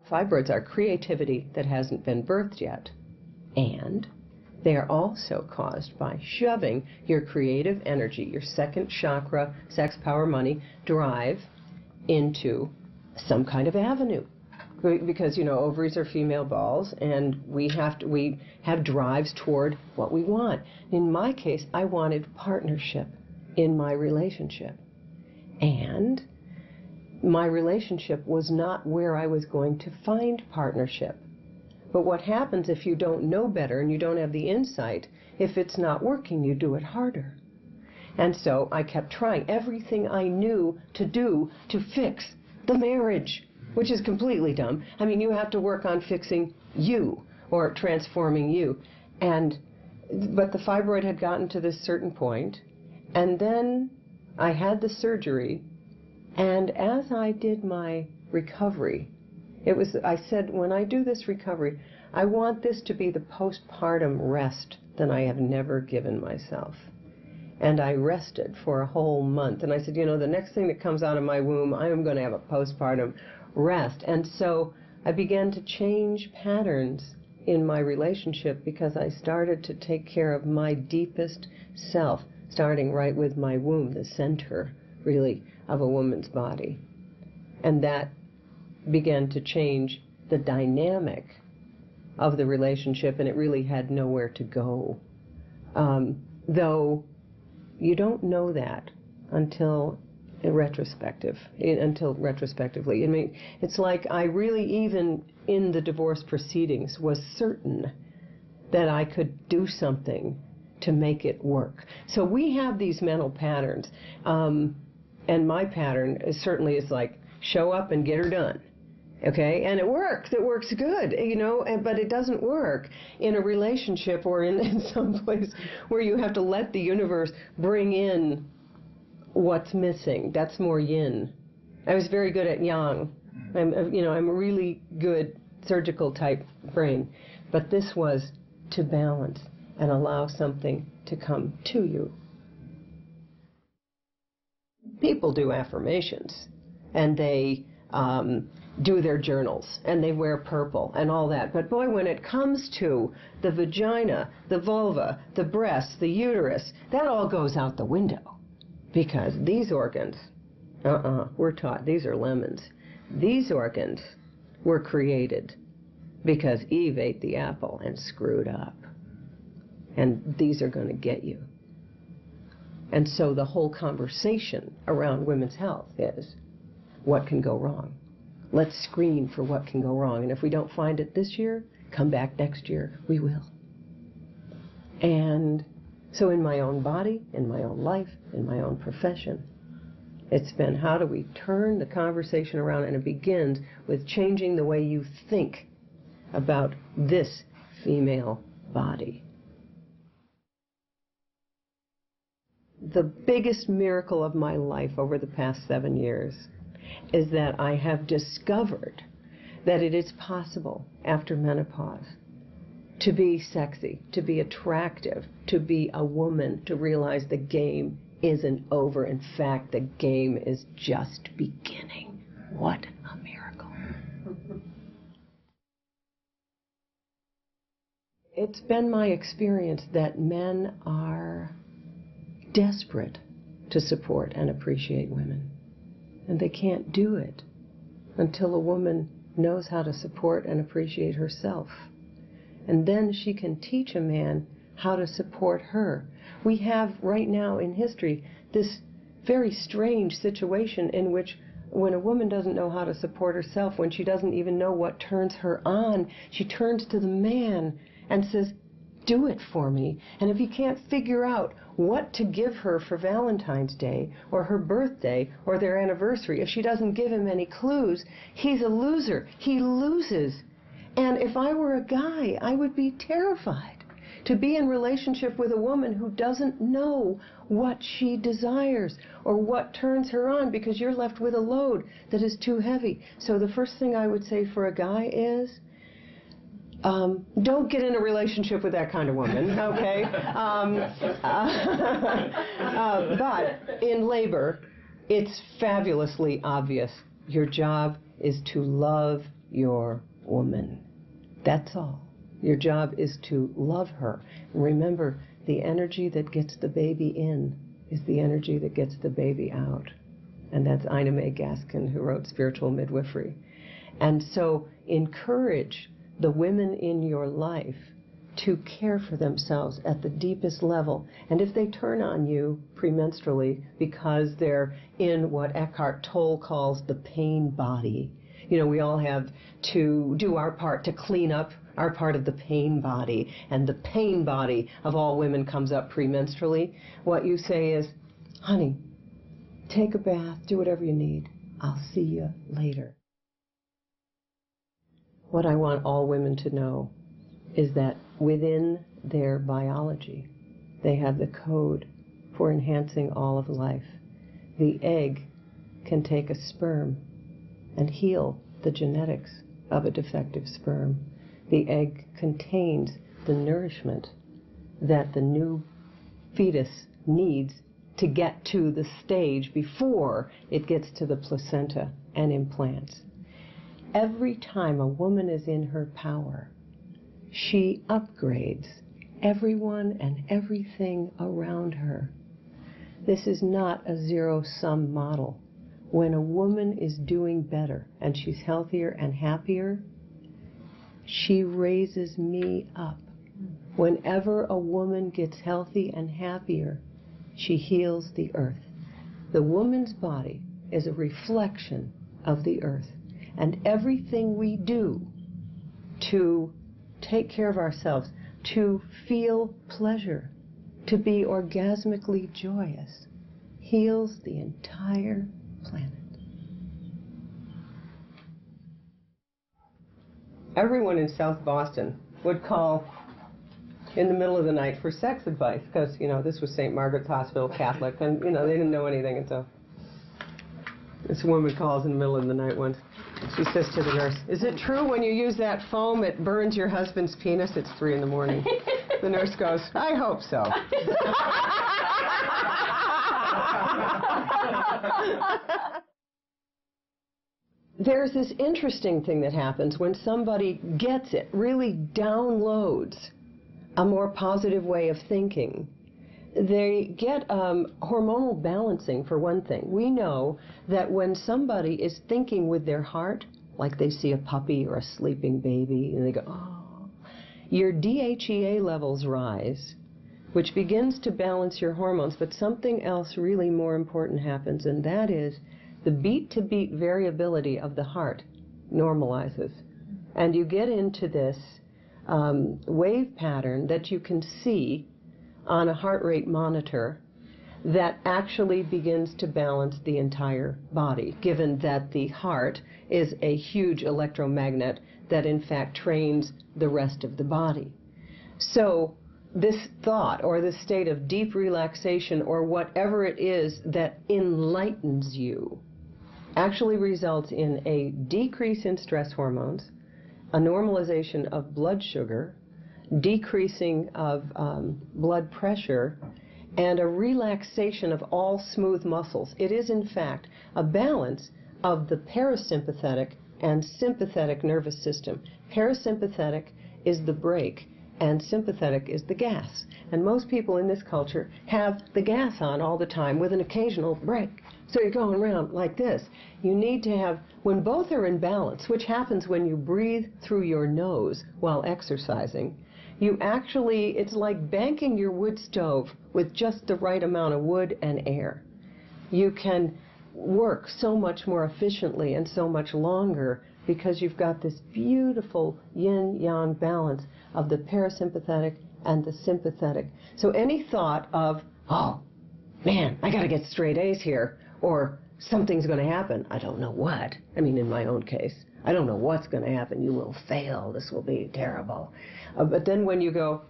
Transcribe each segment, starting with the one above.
Fibroids are creativity that hasn't been birthed yet, and they are also caused by shoving your creative energy, your second chakra, sex, power, money, drive, into some kind of avenue. Because, you know, ovaries are female balls, and we have drives toward what we want. In my case, I wanted partnership in my relationship. And my relationship was not where I was going to find partnership. But what happens if you don't know better and you don't have the insight, if it's not working, you do it harder. And so I kept trying everything I knew to do to fix the marriage, which is completely dumb. I mean, you have to work on fixing you or transforming you. But the fibroid had gotten to this certain point, and then I had the surgery, and as I did my recovery, I said, when I do this recovery, I want this to be the postpartum rest that I have never given myself. And I rested for a whole month. And I said, you know, the next thing that comes out of my womb, I am going to have a postpartum rest. And so I began to change patterns in my relationship because I started to take care of my deepest self, starting right with my womb, the center, really, of a woman's body. And that began to change the dynamic of the relationship, and it really had nowhere to go. Though you don't know that until retrospectively. I mean, it's like I really, even in the divorce proceedings, was certain that I could do something to make it work. So we have these mental patterns, and my pattern certainly is like, show up and get her done. Okay, and it works good, you know, but it doesn't work in a relationship or in some place where you have to let the universe bring in what's missing. That's more yin. I was very good at yang. I'm a really good surgical type brain, but this was to balance and allow something to come to you. People do affirmations, and they do their journals, and they wear purple and all that. But boy, when it comes to the vagina, the vulva, the breasts, the uterus, that all goes out the window. Because these organs, we're taught these are lemons. These organs were created because Eve ate the apple and screwed up. And these are going to get you. And so the whole conversation around women's health is, what can go wrong? Let's screen for what can go wrong. And if we don't find it this year, come back next year. We will. And so in my own body, in my own life, in my own profession, it's been, how do we turn the conversation around? And it begins with changing the way you think about this female body. The biggest miracle of my life over the past 7 years is that I have discovered that it is possible after menopause to be sexy, to be attractive, to be a woman, to realize the game isn't over. In fact, the game is just beginning. What a miracle. It's been my experience that men are desperate to support and appreciate women. And they can't do it until a woman knows how to support and appreciate herself. And then she can teach a man how to support her. We have right now in history this very strange situation in which when a woman doesn't know how to support herself, when she doesn't even know what turns her on, she turns to the man and says, do it for me. And if he can't figure out what to give her for Valentine's Day or her birthday or their anniversary, if she doesn't give him any clues, he's a loser. He loses. And if I were a guy, I would be terrified to be in relationship with a woman who doesn't know what she desires or what turns her on, because you're left with a load that is too heavy. So the first thing I would say for a guy is, don't get in a relationship with that kind of woman, okay? But in labor, it's fabulously obvious. Your job is to love your woman. That's all. Your job is to love her. And remember, the energy that gets the baby in is the energy that gets the baby out. And that's Ina May Gaskin, who wrote Spiritual Midwifery. And so encourage the women in your life to care for themselves at the deepest level. And if they turn on you premenstrually because they're in what Eckhart Tolle calls the pain body, you know, we all have to do our part to clean up our part of the pain body, and the pain body of all women comes up premenstrually. What you say is, honey, take a bath, do whatever you need. I'll see you later. What I want all women to know is that within their biology, they have the code for enhancing all of life. The egg can take a sperm and heal the genetics of a defective sperm. The egg contains the nourishment that the new fetus needs to get to the stage before it gets to the placenta and implants. Every time a woman is in her power, she upgrades everyone and everything around her. This is not a zero-sum model. When a woman is doing better and she's healthier and happier, she raises me up. Whenever a woman gets healthy and happier, she heals the earth. The woman's body is a reflection of the earth. And everything we do to take care of ourselves, to feel pleasure, to be orgasmically joyous, heals the entire planet. Everyone in South Boston would call in the middle of the night for sex advice because, you know, this was St. Margaret's Hospital, Catholic, and, you know, they didn't know anything. And so this woman calls in the middle of the night once. She says to the nurse, "Is it true when you use that foam it burns your husband's penis?" It's 3 in the morning. The nurse goes, "I hope so." There's this interesting thing that happens when somebody gets it, really downloads a more positive way of thinking. They get hormonal balancing, for one thing. We know that when somebody is thinking with their heart, like they see a puppy or a sleeping baby, and they go, oh, your DHEA levels rise, which begins to balance your hormones, but something else really more important happens, and that is the beat-to-beat variability of the heart normalizes. And you get into this wave pattern that you can see on a heart rate monitor that actually begins to balance the entire body, given that the heart is a huge electromagnet that in fact trains the rest of the body. So this thought or this state of deep relaxation or whatever it is that enlightens you actually results in a decrease in stress hormones, a normalization of blood sugar, decreasing of blood pressure, and a relaxation of all smooth muscles. It is, in fact, a balance of the parasympathetic and sympathetic nervous system. Parasympathetic is the brake, and sympathetic is the gas. And most people in this culture have the gas on all the time with an occasional brake. So you're going around like this. You need to have, when both are in balance, which happens when you breathe through your nose while exercising, you actually, it's like banking your wood stove with just the right amount of wood and air. You can work so much more efficiently and so much longer because you've got this beautiful yin-yang balance of the parasympathetic and the sympathetic. So any thought of, oh, man, I got to get straight A's here, or something's going to happen, I don't know what. I mean, in my own case, I don't know what's going to happen. You will fail. This will be terrible. But then when you go,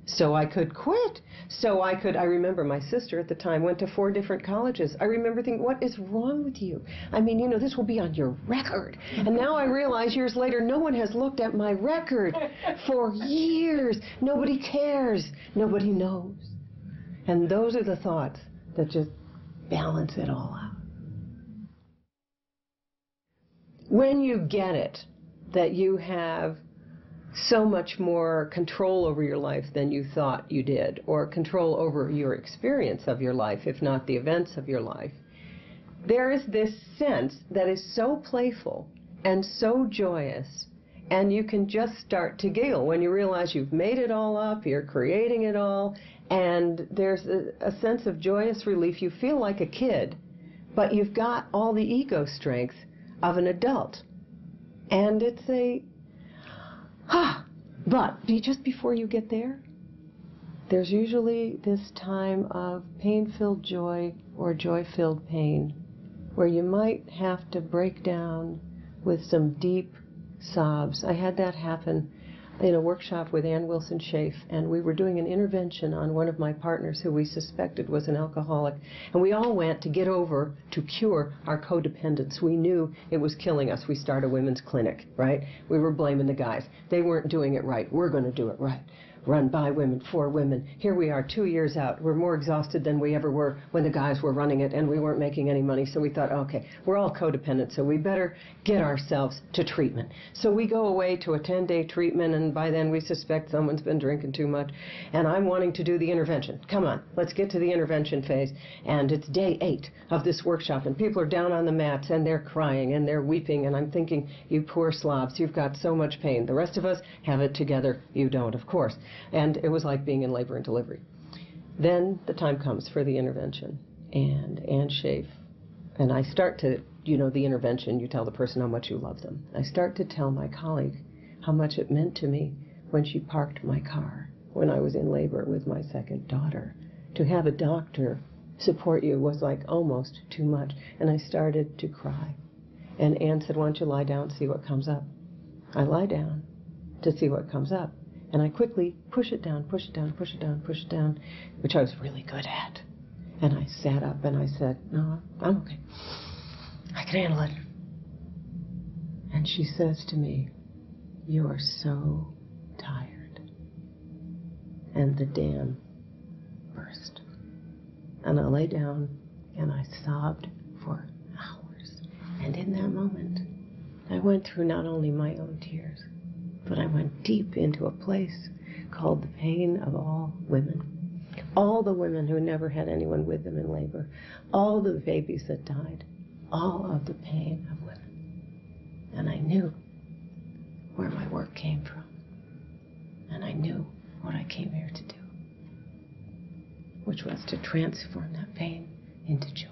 so I could quit. So I remember my sister at the time went to 4 different colleges. I remember thinking, what is wrong with you? I mean, you know, this will be on your record. And now I realize years later, no one has looked at my record for years. Nobody cares. Nobody knows. And those are the thoughts that just balance it all out. when you get it, that you have so much more control over your life than you thought you did, or control over your experience of your life, if not the events of your life, there is this sense that is so playful and so joyous, and you can just start to giggle when you realize you've made it all up, you're creating it all, and there's a sense of joyous relief. You feel like a kid, but you've got all the ego strength of an adult. And it's but just before you get there, there's usually this time of pain-filled joy or joy-filled pain, where you might have to break down with some deep sobs. I had that happen in a workshop with Ann Wilson Schaaf, and we were doing an intervention on one of my partners who we suspected was an alcoholic, and we all went to get over, to cure our codependence. We knew it was killing us. We started a women's clinic, right? We were blaming the guys. They weren't doing it right. We're going to do it right. Run by women, for women. Here we are 2 years out. We're more exhausted than we ever were when the guys were running it, and we weren't making any money. So we thought, okay, we're all codependent, so we better get ourselves to treatment. So we go away to a 10-day treatment, and by then we suspect someone's been drinking too much, and I'm wanting to do the intervention. Come on, let's get to the intervention phase. And it's day 8 of this workshop, and people are down on the mats, and they're crying, and they're weeping, and I'm thinking, you poor slobs, you've got so much pain. The rest of us have it together. You don't, of course. And it was like being in labor and delivery. Then the time comes for the intervention, and Ann Schaaf, and I start to, the intervention, you tell the person how much you love them. I start to tell my colleague how much it meant to me when she parked my car when I was in labor with my second daughter. To have a doctor support you was like almost too much, and I started to cry. And Ann said, why don't you lie down and see what comes up? I lie down to see what comes up. And I quickly push it down, push it down, push it down, push it down, which I was really good at. And I sat up and I said, no, I'm okay. I can handle it. And she says to me, you are so tired. And the dam burst. And I lay down and I sobbed for hours. And in that moment, I went through not only my own tears, but I went deep into a place called the pain of all women. All the women who never had anyone with them in labor. All the babies that died. All of the pain of women. And I knew where my work came from. And I knew what I came here to do, which was to transform that pain into joy.